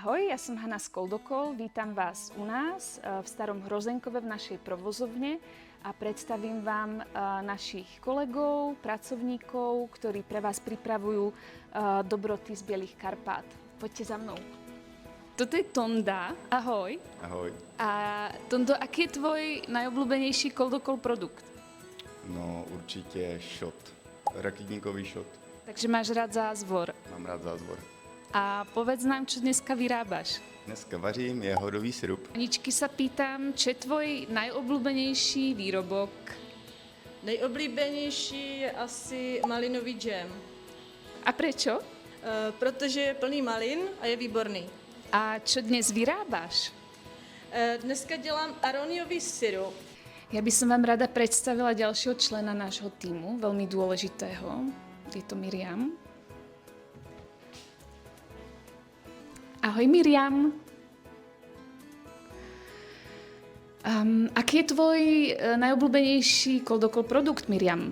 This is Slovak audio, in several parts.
Ahoj, ja som Hana z Koldokol, vítam vás u nás v Starom Hrozeňkove v našej provozovne a predstavím vám našich kolegov, pracovníkov, ktorí pre vás pripravujú dobroty z Bielých Karpát. Poďte za mnou. Toto je Tonda, ahoj. Ahoj. A Tondo, aký je tvoj najobľúbenejší Koldokol produkt? No určitě šot, rakitníkový šot. Takže máš rád zázvor. Mám rád zázvor. A povedz nám, čo dneska vyrábaš. Dneska vařím jahodový sirup. Aničky sa pýtam, čo je tvoj najobľúbenejší výrobok? Nejoblíbenější je asi malinový džem, A prečo? protože je plný malin a je výborný. A čo dnes vyrábaš? Dneska dělám aroniový syrup. Ja by som vám rada predstavila ďalšieho člena nášho tímu, veľmi dôležitého. Je to Miriam. Ahoj Miriam. Aký je tvoj najobľúbenejší Koldokol produkt, Miriam?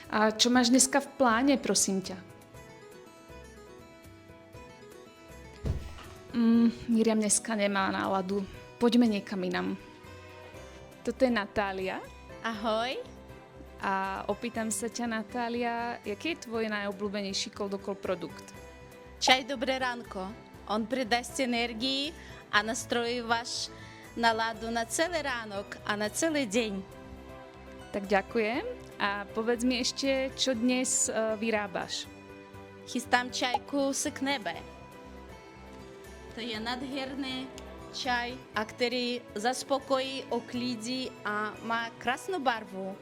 A čo máš dneska v pláne, prosím ťa? Miriam dneska nemá náladu. Poďme niekam inam. Toto je Natália. Ahoj. A opýtam sa ťa, Natália, jaký je tvoj najobľúbenejší Koldokol produkt? Čaj Dobré ránko. On pridást energii a nastrojí váš náladu na celý ránok a na celý deň. Tak ďakujem. A povedz mi ešte, čo dnes vyrábaš? Chystám čaj Kousek nebe. To je nádherný čaj, a který zaspokojí, oklidí a má krásnou barvu.